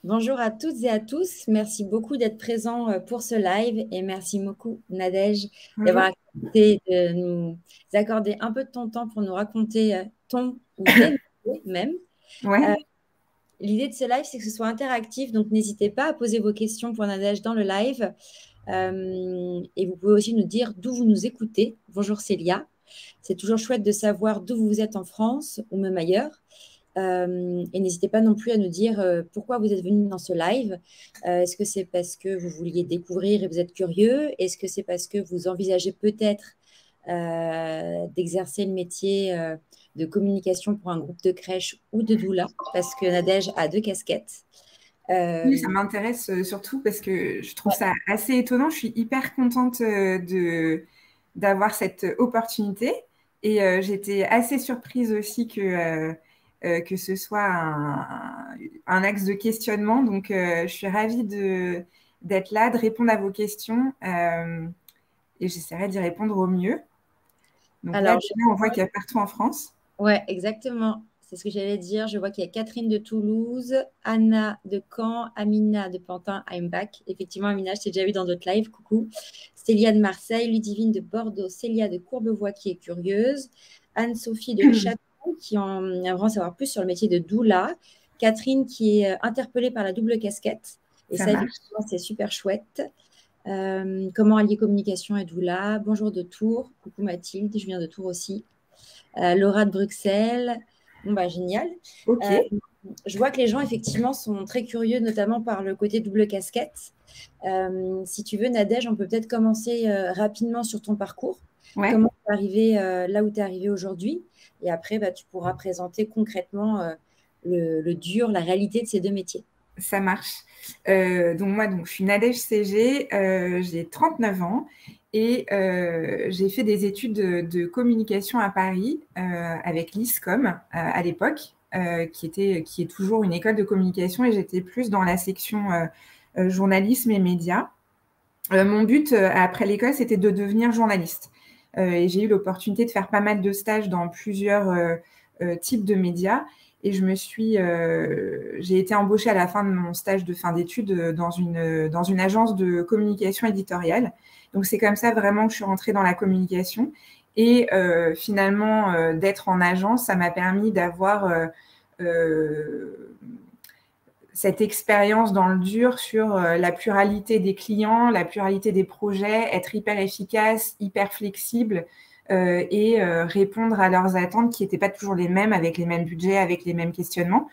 Bonjour à toutes et à tous. Merci beaucoup d'être présents pour ce live et merci beaucoup Nadège Bonjour. d'avoir accepté de nous accorder un peu de ton temps pour nous raconter ton ou tes métiers même. Euh, Ouais, L'idée de ce live, c'est que ce soit interactif, donc n'hésitez pas à poser vos questions pour Nadège dans le live. Et vous pouvez aussi nous dire d'où vous nous écoutez. Bonjour Célia. C'est toujours chouette de savoir d'où vous êtes en France ou même ailleurs. Et n'hésitez pas non plus à nous dire pourquoi vous êtes venu dans ce live. Est-ce que c'est parce que vous vouliez découvrir et vous êtes curieux? Est-ce que c'est parce que vous envisagez peut-être d'exercer le métier de communication pour un groupe de crèche ou de doula? Parce que Nadège a deux casquettes. oui, ça Euh, m'intéresse surtout parce que je trouve ouais. ça assez étonnant. Je suis hyper contente d'avoir cette opportunité et j'étais assez surprise aussi que ce soit un axe de questionnement. Donc, je suis ravie d'être là, de répondre à vos questions et j'essaierai d'y répondre au mieux. Donc là, Alors, déjà, on voit qu'il y a partout en France. ouais, exactement. C'est ce que j'allais dire. Je vois qu'il y a Catherine de Toulouse, Anna de Caen, Amina de Pantin, I'm back. Effectivement, Amina, je t'ai déjà vu dans d'autres lives. Coucou. Célia de Marseille, Ludivine de Bordeaux, Célia de Courbevoie qui est curieuse, Anne-Sophie de Château qui aimerait en savoir plus sur le métier de doula, Catherine qui est interpellée par la double casquette. Et Ça ça, marche. effectivement, c'est super chouette. Comment allier communication et doula? Bonjour de Tours. Coucou Mathilde, je viens de Tours aussi. Laura de Bruxelles. Bon, bah, génial. Ok, Euh, je vois que les gens, effectivement, sont très curieux, notamment par le côté double casquette. Si tu veux, Nadège, on peut peut-être commencer rapidement sur ton parcours. ouais. Comment tu es arrivé là où tu es arrivé aujourd'hui? Et après, bah, tu pourras présenter concrètement le dur, la réalité de ces deux métiers. Ça marche. Donc moi, je suis Nadège CG, j'ai 39 ans et j'ai fait des études de communication à Paris avec l'ISCOM à l'époque, qui est toujours une école de communication et j'étais plus dans la section journalisme et médias. Mon but après l'école, c'était de devenir journaliste. Et j'ai eu l'opportunité de faire pas mal de stages dans plusieurs types de médias. Et j'ai été embauchée à la fin de mon stage de fin d'études dans une agence de communication éditoriale. Donc c'est comme ça vraiment que je suis rentrée dans la communication. Et finalement, d'être en agence, ça m'a permis d'avoir euh, cette expérience dans le dur sur la pluralité des clients, la pluralité des projets, être hyper efficace, hyper flexible et répondre à leurs attentes qui n'étaient pas toujours les mêmes, avec les mêmes budgets, avec les mêmes questionnements.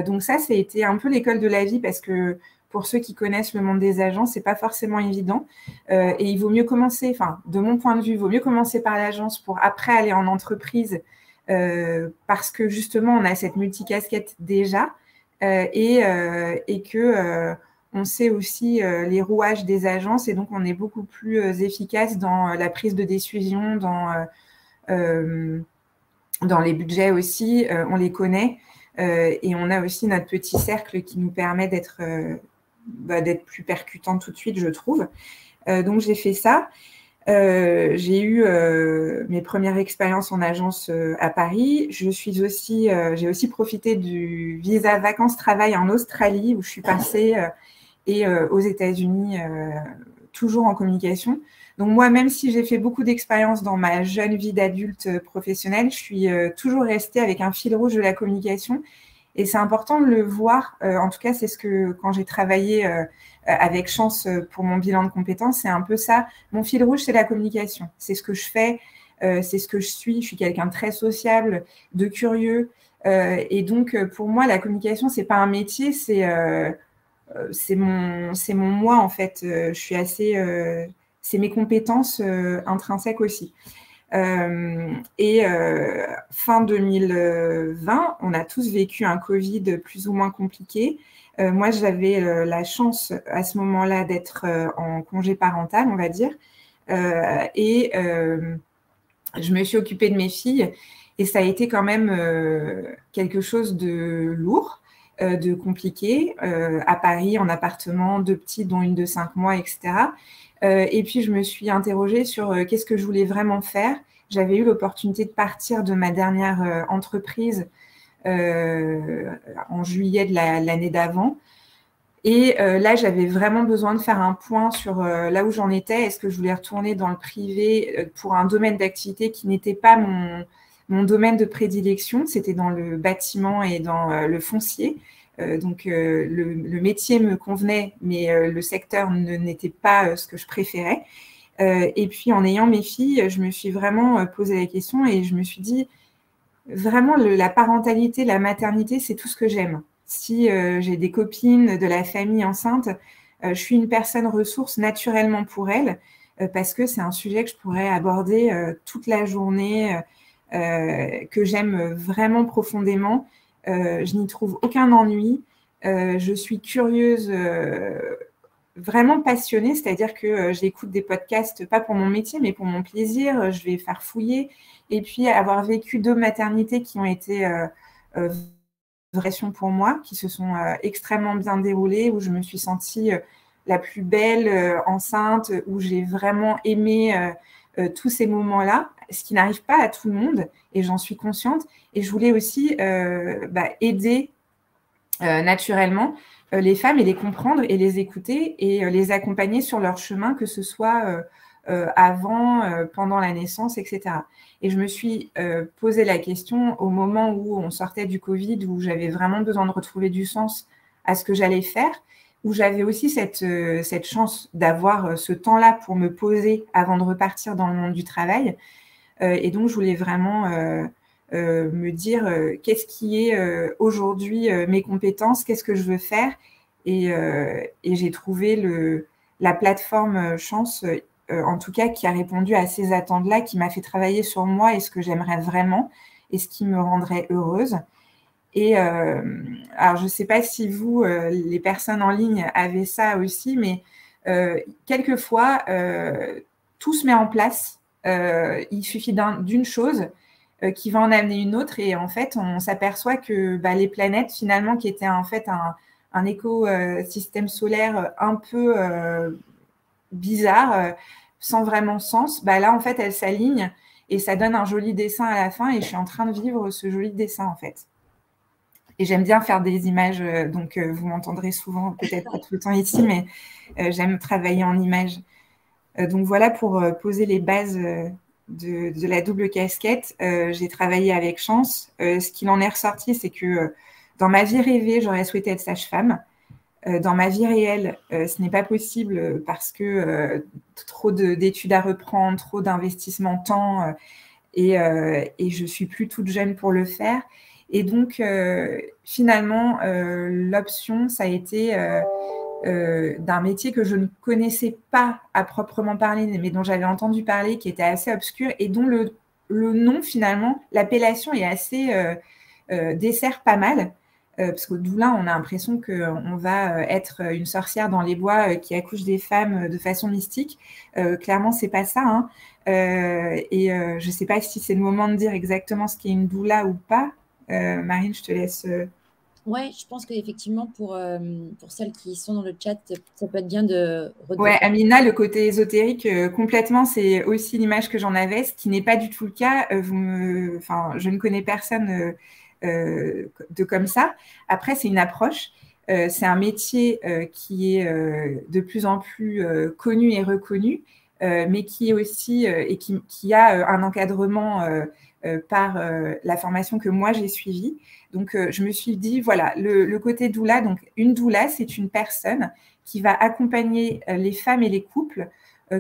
Donc ça a été un peu l'école de la vie parce que pour ceux qui connaissent le monde des agents, c'est pas forcément évident. Et il vaut mieux commencer, enfin, de mon point de vue, il vaut mieux commencer par l'agence pour après aller en entreprise parce que justement, on a cette multicasquette déjà et que on sait aussi les rouages des agences et donc on est beaucoup plus efficace dans la prise de décision, euh, dans les budgets aussi, on les connaît et on a aussi notre petit cercle qui nous permet d'être plus percutant tout de suite, je trouve. Donc j'ai fait ça. J'ai eu mes premières expériences en agence à Paris. J'ai aussi profité du visa vacances-travail en Australie où je suis passée et aux États-Unis, toujours en communication. Donc moi, même si j'ai fait beaucoup d'expériences dans ma jeune vie d'adulte professionnelle, je suis toujours restée avec un fil rouge de la communication. Et c'est important de le voir. En tout cas, c'est ce que quand j'ai travaillé avec Chance pour mon bilan de compétences, c'est un peu ça. Mon fil rouge, c'est la communication. C'est ce que je fais, c'est ce que je suis. Je suis quelqu'un de très sociable, de curieux. Et donc, pour moi, la communication, c'est pas un métier, c'est mon moi en fait. Je suis assez, c'est mes compétences intrinsèques aussi. Et fin 2020, on a tous vécu un Covid plus ou moins compliqué. Moi, j'avais la chance à ce moment-là d'être en congé parental, on va dire. Et je me suis occupée de mes filles et ça a été quand même quelque chose de lourd, de compliqué. À Paris, en appartement, deux petites, dont une de 5 mois, etc. Et puis, je me suis interrogée sur qu'est-ce que je voulais vraiment faire. J'avais eu l'opportunité de partir de ma dernière entreprise en juillet de l'année d'avant. Et là, j'avais vraiment besoin de faire un point sur là où j'en étais. Est-ce que je voulais retourner dans le privé pour un domaine d'activité qui n'était pas mon domaine de prédilection? C'était dans le bâtiment et dans le foncier. Donc, le métier me convenait, mais le secteur n'était pas ce que je préférais. Et puis, en ayant mes filles, je me suis vraiment posé la question et je me suis dit, vraiment, la parentalité, la maternité, c'est tout ce que j'aime. Si j'ai des copines, de la famille enceinte, je suis une personne ressource naturellement pour elles parce que c'est un sujet que je pourrais aborder toute la journée, que j'aime vraiment profondément. Je n'y trouve aucun ennui. Je suis curieuse, vraiment passionnée, c'est-à-dire que j'écoute des podcasts, pas pour mon métier, mais pour mon plaisir. Je vais faire fouiller. Et puis, avoir vécu 2 maternités qui ont été vraies pour moi, qui se sont extrêmement bien déroulées, où je me suis sentie la plus belle enceinte, où j'ai vraiment aimé tous ces moments-là, ce qui n'arrive pas à tout le monde, et j'en suis consciente. Et je voulais aussi aider naturellement les femmes et les comprendre et les écouter et les accompagner sur leur chemin, que ce soit avant, pendant la naissance, etc. Et je me suis posé la question au moment où on sortait du Covid, où j'avais vraiment besoin de retrouver du sens à ce que j'allais faire, où j'avais aussi cette chance d'avoir ce temps-là pour me poser avant de repartir dans le monde du travail. Et donc, je voulais vraiment me dire qu'est-ce qui est aujourd'hui mes compétences, qu'est-ce que je veux faire. Et j'ai trouvé la plateforme Chance, en tout cas, qui a répondu à ces attentes-là, qui m'a fait travailler sur moi et ce que j'aimerais vraiment et ce qui me rendrait heureuse. Et alors, je ne sais pas si vous, les personnes en ligne, avez ça aussi, mais quelquefois, tout se met en place. Il suffit d'une chose qui va en amener une autre. Et en fait, on s'aperçoit que les planètes, finalement, qui étaient en fait un écosystème solaire un peu bizarre, sans vraiment sens, là, en fait, elles s'alignent et ça donne un joli dessin à la fin. Et je suis en train de vivre ce joli dessin, en fait. Et j'aime bien faire des images, donc vous m'entendrez souvent, peut-être pas tout le temps ici, mais j'aime travailler en images. Donc voilà pour poser les bases de la double casquette. J'ai travaillé avec Chance. Ce qu'il en est ressorti, c'est que dans ma vie rêvée, j'aurais souhaité être sage-femme. Dans ma vie réelle, ce n'est pas possible parce que trop d'études à reprendre, trop d'investissement temps, et je suis plus toute jeune pour le faire. Et donc, finalement, l'option, ça a été d'un métier que je ne connaissais pas à proprement parler, mais dont j'avais entendu parler, qui était assez obscur et dont le nom, finalement, l'appellation est assez dessert pas mal. Parce qu'au doula, on a l'impression qu'on va être une sorcière dans les bois qui accouche des femmes de façon mystique. Clairement, c'est pas ça. Hein. Je ne sais pas si c'est le moment de dire exactement ce qu'est une doula ou pas. Marine, je te laisse. Ouais, je pense qu'effectivement, pour celles qui sont dans le chat, ça peut être bien de Ouais, Amina, le côté ésotérique, complètement, c'est aussi l'image que j'en avais, ce qui n'est pas du tout le cas. Je ne connais personne de comme ça. Après, c'est une approche. C'est un métier qui est de plus en plus connu et reconnu, mais qui est aussi et qui a un encadrement par la formation que moi j'ai suivie. Donc, je me suis dit, voilà, le côté doula. Donc, une doula, c'est une personne qui va accompagner les femmes et les couples,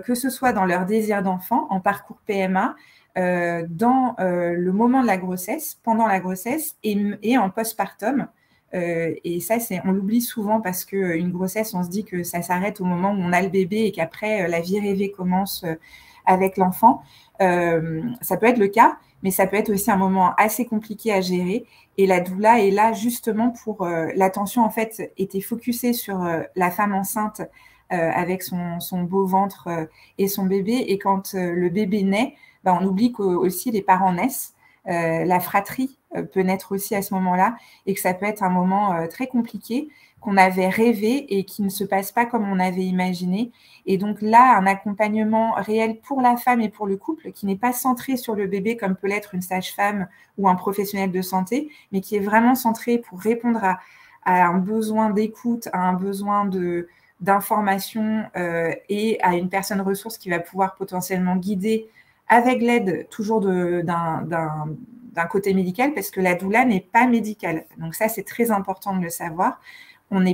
que ce soit dans leur désir d'enfant, en parcours PMA, dans le moment de la grossesse, pendant la grossesse et en postpartum. Et ça, on l'oublie souvent parce qu'une grossesse, on se dit que ça s'arrête au moment où on a le bébé et qu'après, la vie rêvée commence avec l'enfant. Ça peut être le cas, mais ça peut être aussi un moment assez compliqué à gérer. Et la doula est là justement pour l'attention, en fait, était focusée sur la femme enceinte avec son beau ventre et son bébé. Et quand le bébé naît, on oublie qu'aussi les parents naissent. La fratrie peut naître aussi à ce moment-là et que ça peut être un moment très compliqué qu'on avait rêvé et qui ne se passe pas comme on avait imaginé. Et donc là, un accompagnement réel pour la femme et pour le couple qui n'est pas centré sur le bébé comme peut l'être une sage-femme ou un professionnel de santé, mais qui est vraiment centré pour répondre a un besoin d'écoute, a un besoin d'information et à une personne ressource qui va pouvoir potentiellement guider avec l'aide toujours d'un côté médical, parce que la doula n'est pas médicale. Donc ça, c'est très important de le savoir. On ne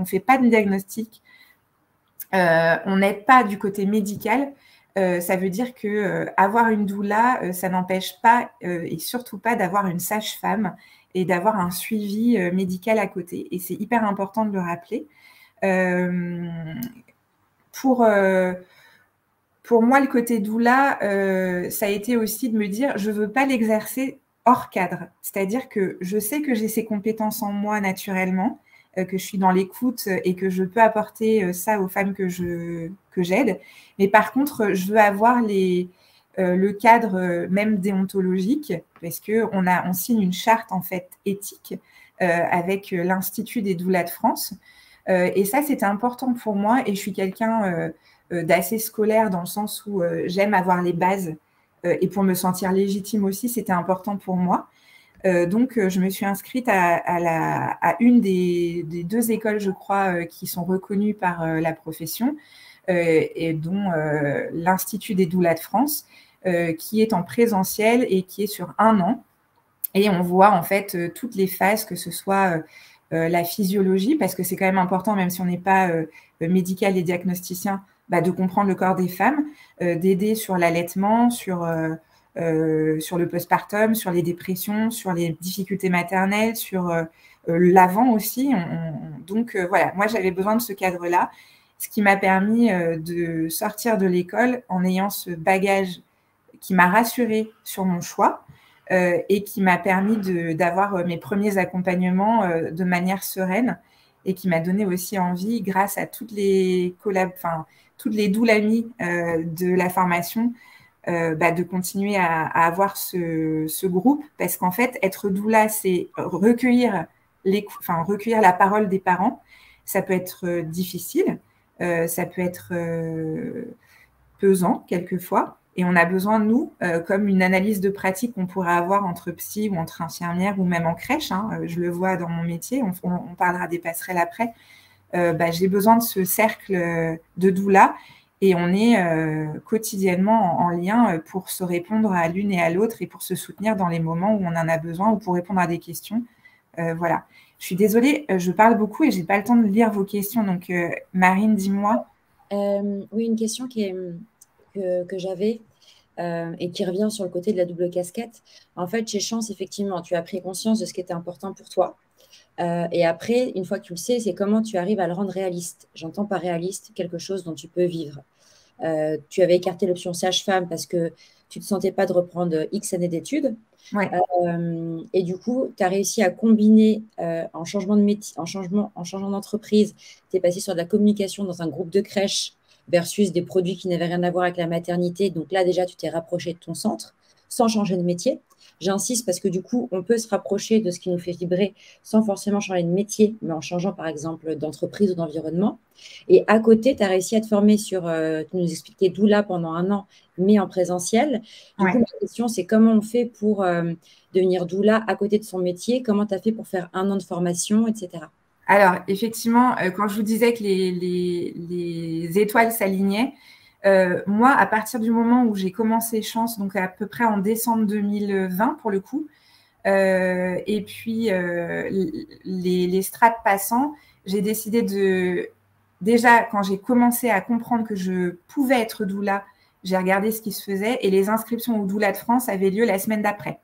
fait pas de diagnostic, on n'aide pas du côté médical. Ça veut dire que avoir une doula, ça n'empêche pas, et surtout pas d'avoir une sage-femme et d'avoir un suivi médical à côté. Et c'est hyper important de le rappeler. Pour moi, le côté doula, ça a été aussi de me dire, je ne veux pas l'exercer hors cadre. C'est-à-dire que je sais que j'ai ces compétences en moi naturellement, que je suis dans l'écoute et que je peux apporter ça aux femmes que j'aide. Mais par contre, je veux avoir le cadre même déontologique, parce qu'on signe une charte en fait éthique avec l'Institut des doulas de France. Et ça, c'était important pour moi. Et je suis quelqu'un d'assez scolaire dans le sens où j'aime avoir les bases. Et pour me sentir légitime aussi, c'était important pour moi. Donc, je me suis inscrite à une des 2 écoles, je crois, qui sont reconnues par la profession, et dont l'Institut des doulas de France, qui est en présentiel et qui est sur 1 an. Et on voit en fait toutes les phases, que ce soit la physiologie, parce que c'est quand même important, même si on n'est pas médical et diagnosticien, de comprendre le corps des femmes, d'aider sur l'allaitement, sur le postpartum, sur les dépressions, sur les difficultés maternelles, sur l'avant aussi. Donc voilà, moi j'avais besoin de ce cadre-là, ce qui m'a permis de sortir de l'école en ayant ce bagage qui m'a rassurée sur mon choix et qui m'a permis d'avoir mes premiers accompagnements de manière sereine, et qui m'a donné aussi envie, grâce à toutes les doulamies de la formation, de continuer à avoir ce groupe, parce qu'en fait, être doula, c'est recueillir la parole des parents. Ça peut être difficile, ça peut être pesant quelquefois, et on a besoin, nous, comme une analyse de pratique qu'on pourrait avoir entre psy ou entre infirmières ou même en crèche, je le vois dans mon métier, on parlera des passerelles après, j'ai besoin de ce cercle de doula. Et on est quotidiennement en lien pour se répondre à l'une et à l'autre, et pour se soutenir dans les moments où on en a besoin, ou pour répondre à des questions. Voilà. Je suis désolée, je parle beaucoup et je n'ai pas le temps de lire vos questions. Donc, Marine, dis-moi. Oui, une question que j'avais et qui revient sur le côté de la double casquette. En fait, chez Chance, effectivement, tu as pris conscience de ce qui était important pour toi. Et après, une fois que tu le sais, c'est comment tu arrives à le rendre réaliste. J'entends par réaliste quelque chose dont tu peux vivre. Tu avais écarté l'option sage-femme parce que tu ne te sentais pas de reprendre X années d'études. Ouais. Et du coup, tu as réussi à combiner en changement de métier, en changeant d'entreprise. Tu es passé sur de la communication dans un groupe de crèche versus des produits qui n'avaient rien à voir avec la maternité. Donc là, déjà, tu t'es rapproché de ton centre sans changer de métier. J'insiste parce que du coup, on peut se rapprocher de ce qui nous fait vibrer sans forcément changer de métier, mais en changeant par exemple d'entreprise ou d'environnement. Et à côté, tu as réussi à te former sur, tu nous expliquais doula pendant 1 an, mais en présentiel. Du coup, ma question, c'est comment on fait pour devenir doula à côté de son métier? Comment tu as fait pour faire 1 an de formation, etc. Alors, effectivement, quand je vous disais que les étoiles s'alignaient, moi, à partir du moment où j'ai commencé Chance, donc à peu près en décembre 2020 pour le coup, et puis les strates passant, j'ai décidé déjà, quand j'ai commencé à comprendre que je pouvais être doula, j'ai regardé ce qui se faisait, et les inscriptions au Doula de France avaient lieu la semaine d'après.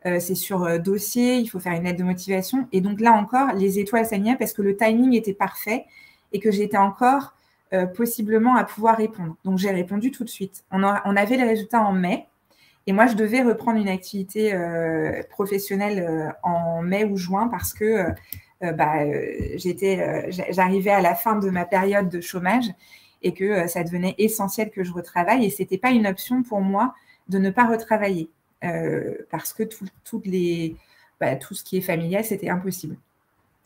C'est sur dossier, il faut faire une lettre de motivation. Et donc là encore, les étoiles s'alignaient parce que le timing était parfait et que j'étais encore possiblement à pouvoir répondre. Donc j'ai répondu tout de suite. On avait les résultats en mai, et moi je devais reprendre une activité professionnelle en mai ou juin, parce que j'arrivais à la fin de ma période de chômage, et que ça devenait essentiel que je retravaille, et ce n'était pas une option pour moi de ne pas retravailler. Parce que tout ce qui est familial, c'était impossible.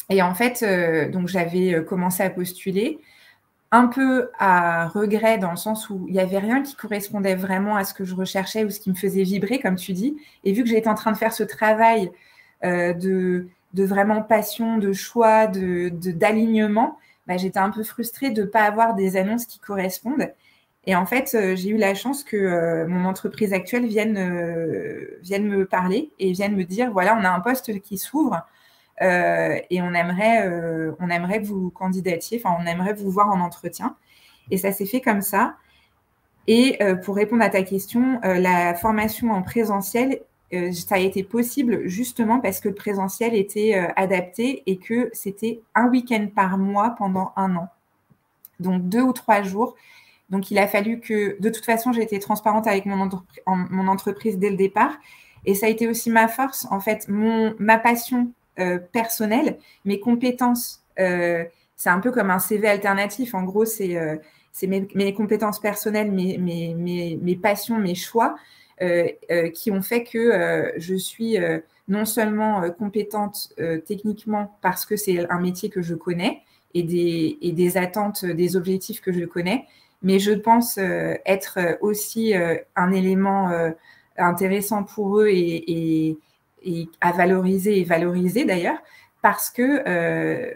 Et en fait, donc j'avais commencé à postuler, un peu à regret, dans le sens où il n'y avait rien qui correspondait vraiment à ce que je recherchais ou ce qui me faisait vibrer, comme tu dis. Et vu que j'étais en train de faire ce travail vraiment passion, de choix, d'alignement, j'étais un peu frustrée de ne pas avoir des annonces qui correspondent. Et en fait, j'ai eu la chance que mon entreprise actuelle vienne me parler et vienne me dire, voilà, on a un poste qui s'ouvre et on aimerait que vous candidatiez, on aimerait vous voir en entretien. Et ça s'est fait comme ça. Et pour répondre à ta question, la formation en présentiel, ça a été possible justement parce que le présentiel était adapté et que c'était un week-end par mois pendant 1 an. Donc 2 ou 3 jours. Donc il a fallu que, de toute façon, j'ai été transparente avec mon entreprise dès le départ. Et ça a été aussi ma force, en fait, ma passion personnelle, mes compétences. C'est un peu comme un CV alternatif. En gros, c'est mes compétences personnelles, mes passions, mes choix qui ont fait que je suis non seulement compétente techniquement parce que c'est un métier que je connais et des attentes, des objectifs que je connais, mais je pense être aussi un élément intéressant pour eux et à valoriser et valoriser d'ailleurs parce que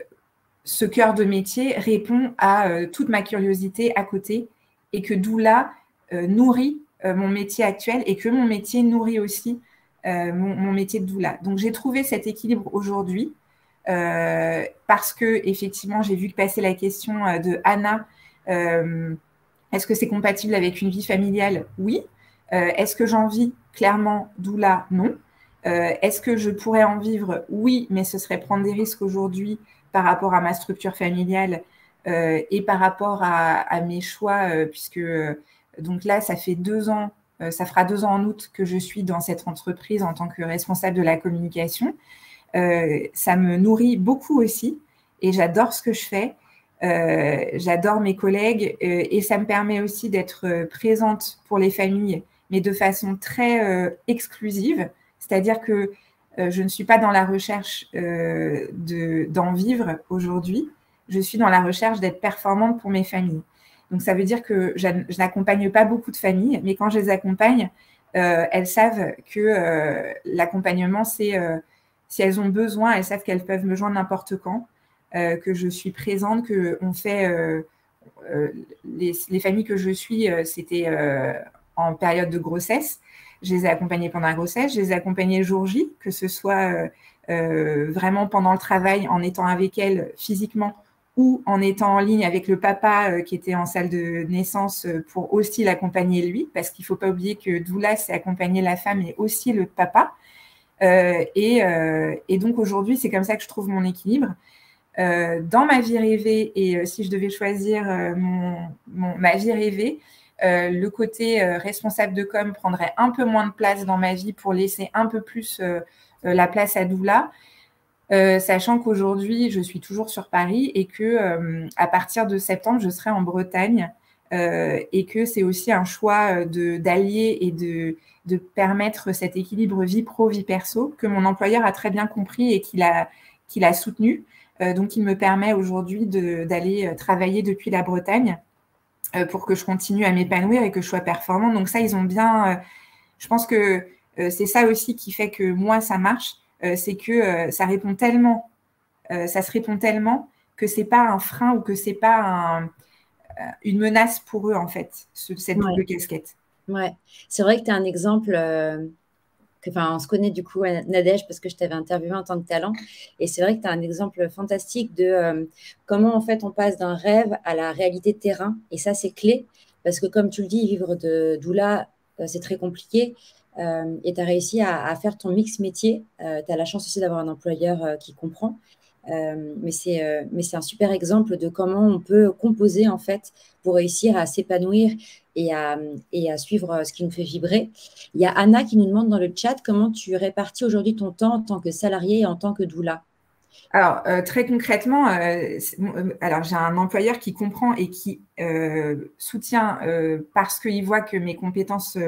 ce cœur de métier répond à toute ma curiosité à côté et que Doula nourrit mon métier actuel et que mon métier nourrit aussi mon métier de Doula. Donc, j'ai trouvé cet équilibre aujourd'hui parce que, effectivement, j'ai vu passer la question de Anna. Est-ce que c'est compatible avec une vie familiale? Oui. Est-ce que j'en vis? Clairement, Doula, non. Est-ce que je pourrais en vivre? Oui, mais ce serait prendre des risques aujourd'hui par rapport à ma structure familiale et par rapport à mes choix, puisque donc là, ça fait 2 ans, ça fera 2 ans en août que je suis dans cette entreprise en tant que responsable de la communication. Ça me nourrit beaucoup aussi et j'adore ce que je fais. J'adore mes collègues et ça me permet aussi d'être présente pour les familles, mais de façon très exclusive. C'est-à-dire que je ne suis pas dans la recherche d'en vivre aujourd'hui. Je suis dans la recherche d'être performante pour mes familles. Donc, ça veut dire que je n'accompagne pas beaucoup de familles, mais quand je les accompagne, elles savent que l'accompagnement, c'est si elles ont besoin, elles savent qu'elles peuvent me joindre n'importe quand, que je suis présente, que on fait les familles que je suis, c'était en période de grossesse. Je les ai accompagnées pendant la grossesse, je les ai accompagnées le jour J, que ce soit vraiment pendant le travail, en étant avec elles physiquement ou en étant en ligne avec le papa qui était en salle de naissance pour aussi l'accompagner lui, parce qu'il ne faut pas oublier que doula, c'est accompagner la femme et aussi le papa. Et donc aujourd'hui, c'est comme ça que je trouve mon équilibre. Dans ma vie rêvée, et si je devais choisir ma vie rêvée, le côté responsable de com prendrait un peu moins de place dans ma vie pour laisser un peu plus la place à Doula, sachant qu'aujourd'hui, je suis toujours sur Paris et que à partir de septembre, je serai en Bretagne et que c'est aussi un choix d'allier et de permettre cet équilibre vie pro, vie perso que mon employeur a très bien compris et qu'il a soutenu. Donc, il me permet aujourd'hui d'aller travailler depuis la Bretagne pour que je continue à m'épanouir et que je sois performante. Donc ça, ils ont bien... je pense que c'est ça aussi qui fait que moi, ça marche. C'est que ça répond tellement, ça se répond tellement que c'est pas un frein ou que c'est pas une menace pour eux, en fait, cette double casquette. Ouais, c'est vrai que tu es un exemple... on se connaît du coup, Nadège, parce que je t'avais interviewé en tant que talent. Et c'est vrai que tu as un exemple fantastique de comment, en fait, on passe d'un rêve à la réalité de terrain. Et ça, c'est clé. Parce que, comme tu le dis, vivre de doula, c'est très compliqué. Et tu as réussi à faire ton mix métier. Tu as la chance aussi d'avoir un employeur qui comprend. Mais c'est un super exemple de comment on peut composer, en fait, pour réussir à s'épanouir et à suivre ce qui nous fait vibrer. Il y a Anna qui nous demande dans le chat comment tu répartis aujourd'hui ton temps en tant que salarié et en tant que doula. Alors, très concrètement, alors j'ai un employeur qui comprend et qui soutient parce qu'il voit que mes compétences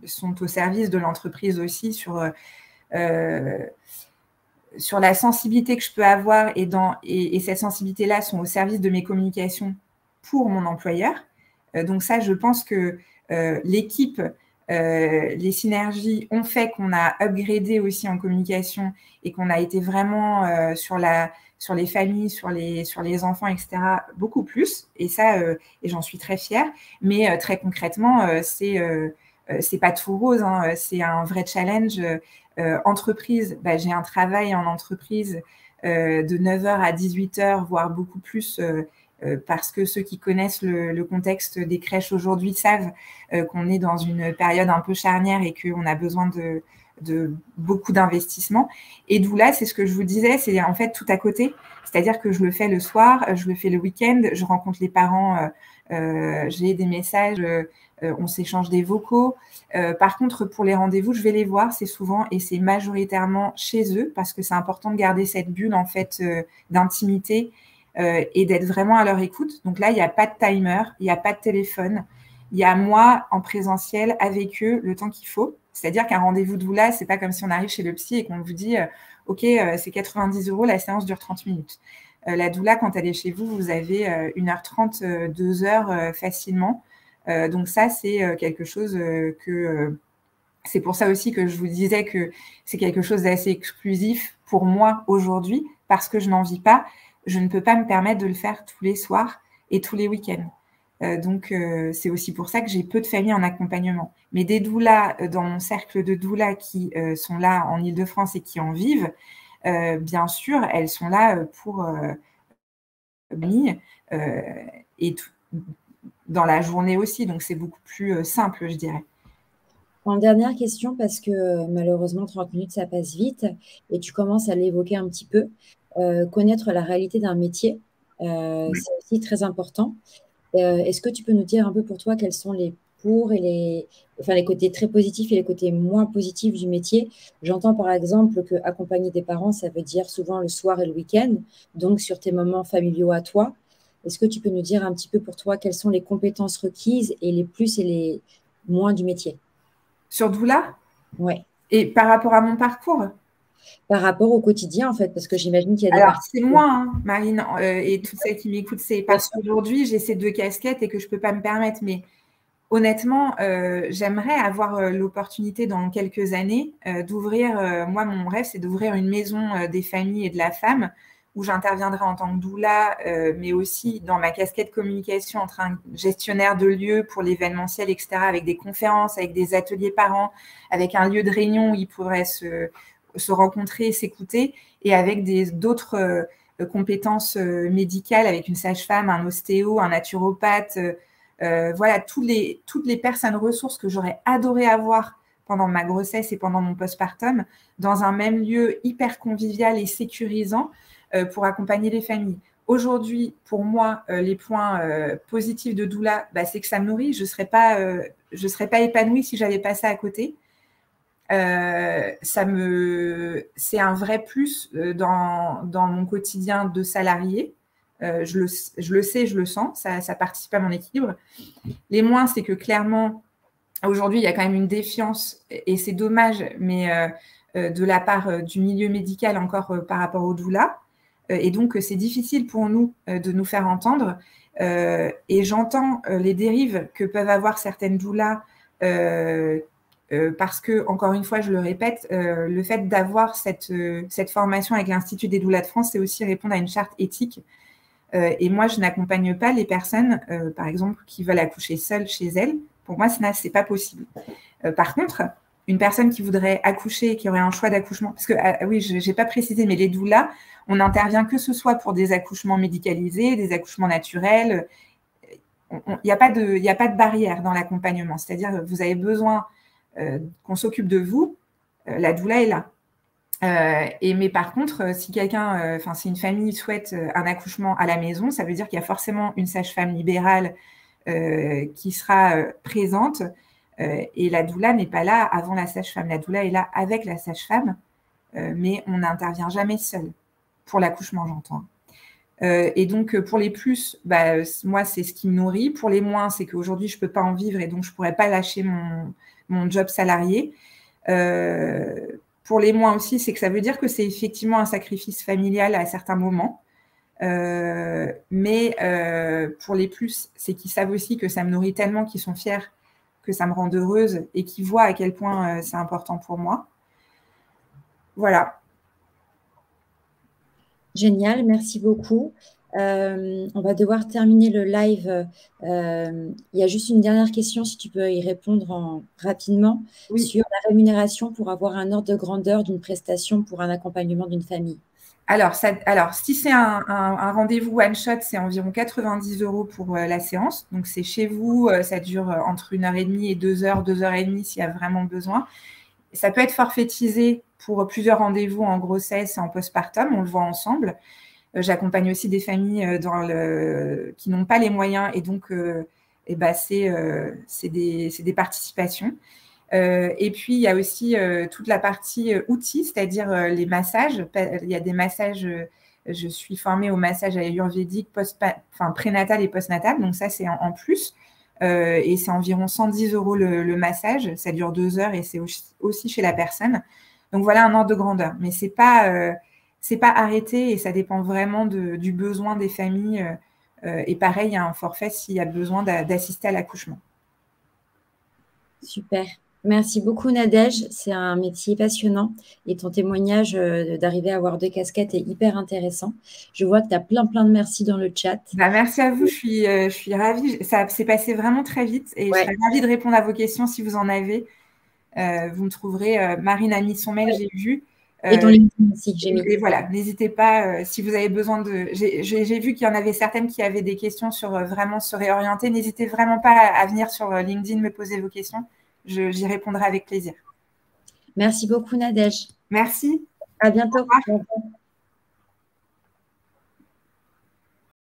sont au service de l'entreprise aussi sur la sensibilité que je peux avoir et cette sensibilité-là sont au service de mes communications pour mon employeur. Donc ça, je pense que l'équipe Les synergies ont fait qu'on a upgradé aussi en communication et qu'on a été vraiment sur les familles, sur les enfants, etc., beaucoup plus. Et ça, et j'en suis très fière. Mais très concrètement, c'est pas tout rose, hein, c'est un vrai challenge. Entreprise, j'ai un travail en entreprise de 9 heures à 18 heures, voire beaucoup plus, parce que ceux qui connaissent le contexte des crèches aujourd'hui savent qu'on est dans une période un peu charnière et qu'on a besoin de beaucoup d'investissement. Et d'où là, c'est ce que je vous disais, c'est en fait tout à côté. C'est-à-dire que je le fais le soir, je le fais le week-end, je rencontre les parents, j'ai des messages, on s'échange des vocaux. Par contre, pour les rendez-vous, je vais les voir, c'est souvent et c'est majoritairement chez eux parce que c'est important de garder cette bulle en fait d'intimité et d'être vraiment à leur écoute. Donc là, il n'y a pas de timer, il n'y a pas de téléphone. Il y a moi en présentiel avec eux le temps qu'il faut. C'est-à-dire qu'un rendez-vous de doula, c'est pas comme si on arrive chez le psy et qu'on vous dit OK, c'est 90 €, la séance dure 30 minutes. La doula, quand elle est chez vous, vous avez 1h30, 2 heures facilement. Donc ça, c'est quelque chose que... c'est pour ça aussi que je vous disais que c'est quelque chose d'assez exclusif pour moi aujourd'hui, parce que je n'en vis pas. Je ne peux pas me permettre de le faire tous les soirs et tous les week-ends. Donc, c'est aussi pour ça que j'ai peu de familles en accompagnement. Mais des doulas dans mon cercle de doulas qui sont là en Île-de-France et qui en vivent, bien sûr, elles sont là pour et dans la journée aussi. Donc, c'est beaucoup plus simple, je dirais. En dernière question, parce que malheureusement, 30 minutes, ça passe vite, et tu commences à l'évoquer un petit peu, connaître la réalité d'un métier, c'est aussi très important. Est-ce que tu peux nous dire un peu pour toi quels sont les pour et les côtés très positifs et les côtés moins positifs du métier? J'entends par exemple que accompagner des parents, ça veut dire souvent le soir et le week-end, donc sur tes moments familiaux à toi. Est-ce que tu peux nous dire un petit peu pour toi quelles sont les compétences requises et les plus et les moins du métier? Sur doula? Ouais. Et par rapport à mon parcours? Par rapport au quotidien, en fait, parce que j'imagine qu'il y a des Alors, parties. c'est moi, hein, Marine, et toutes celles qui m'écoutent, c'est parce qu'aujourd'hui, j'ai ces deux casquettes et que je ne peux pas me permettre. Mais honnêtement, j'aimerais avoir l'opportunité dans quelques années d'ouvrir, moi, mon rêve, c'est d'ouvrir une maison des familles et de la femme où j'interviendrai en tant que doula, mais aussi dans ma casquette communication entre un gestionnaire de lieux pour l'événementiel, etc., avec des conférences, avec des ateliers parents, avec un lieu de réunion où ils pourraient se rencontrer, s'écouter, et avec d'autres compétences médicales, avec une sage-femme, un ostéo, un naturopathe, voilà, toutes les personnes ressources que j'aurais adoré avoir pendant ma grossesse et pendant mon postpartum, dans un même lieu hyper convivial et sécurisant pour accompagner les familles. Aujourd'hui, pour moi, les points positifs de doula, c'est que ça me nourrit. Je serais pas épanouie si j'avais pas ça à côté. C'est un vrai plus dans mon quotidien de salarié. Je le sais, je le sens, ça participe à mon équilibre. Les moins, c'est que clairement, aujourd'hui, il y a quand même une défiance, et c'est dommage, mais de la part du milieu médical encore par rapport au doula. Et donc, c'est difficile pour nous de nous faire entendre. Et j'entends les dérives que peuvent avoir certaines doulas parce que, encore une fois, je le répète, le fait d'avoir cette formation avec l'Institut des doulas de France, c'est aussi répondre à une charte éthique. Et moi, je n'accompagne pas les personnes, par exemple, qui veulent accoucher seules chez elles. Pour moi, ce n'est pas possible. Par contre, une personne qui voudrait accoucher, qui aurait un choix d'accouchement, parce que, oui, je n'ai pas précisé, mais les doulas, on n'intervient que ce soit pour des accouchements médicalisés, des accouchements naturels. Il n'y a pas de barrière dans l'accompagnement. C'est-à-dire que vous avez besoin qu'on s'occupe de vous, la doula est là. Mais par contre, si si une famille souhaite un accouchement à la maison, ça veut dire qu'il y a forcément une sage-femme libérale qui sera présente. Et la doula n'est pas là avant la sage-femme. La doula est là avec la sage-femme, mais on n'intervient jamais seul pour l'accouchement, j'entends. Et donc, pour les plus, moi, c'est ce qui me nourrit. Pour les moins, c'est qu'aujourd'hui, je ne peux pas en vivre et donc je ne pourrais pas lâcher mon job salarié. Pour les moins aussi, c'est que ça veut dire que c'est effectivement un sacrifice familial à certains moments. Mais pour les plus, c'est qu'ils savent aussi que ça me nourrit tellement qu'ils sont fiers que ça me rende heureuse et qui voient à quel point c'est important pour moi. Voilà. Génial, merci beaucoup. On va devoir terminer le live. Il y a juste une dernière question, si tu peux y répondre rapidement, Oui. sur la rémunération pour avoir un ordre de grandeur d'une prestation pour un accompagnement d'une famille. Alors, si c'est un rendez-vous one-shot, c'est environ 90 € pour la séance. Donc, c'est chez vous, ça dure entre 1h30 et 2h, 2h30 s'il y a vraiment besoin. Ça peut être forfaitisé pour plusieurs rendez-vous en grossesse et en postpartum, on le voit ensemble. J'accompagne aussi des familles qui n'ont pas les moyens et donc c'est des participations. Et puis, il y a aussi toute la partie outils, c'est-à-dire les massages. Il y a des massages, je suis formée au massage ayurvédique prénatal et postnatal, donc ça, c'est en plus. Et c'est environ 110 € le massage. Ça dure 2 heures et c'est aussi chez la personne. Donc, voilà un ordre de grandeur. Mais c'est pas arrêté et ça dépend vraiment du besoin des familles. Et pareil, il y a un forfait s'il y a besoin d'assister à l'accouchement. Super. Merci beaucoup, Nadège. C'est un métier passionnant et ton témoignage d'arriver à avoir 2 casquettes est hyper intéressant. Je vois que tu as plein de merci dans le chat. Merci à vous, je suis ravie. Ça s'est passé vraiment très vite et je serais ravie de répondre à vos questions si vous en avez. Vous me trouverez. Marine a mis son mail, j'ai vu. Et ton LinkedIn aussi que j'ai mis. Et voilà, n'hésitez pas si vous avez besoin de. J'ai vu qu'il y en avait certaines qui avaient des questions sur vraiment se réorienter. N'hésitez vraiment pas à venir sur LinkedIn me poser vos questions. J'y répondrai avec plaisir. Merci beaucoup, Nadège. Merci. À bientôt. Au revoir.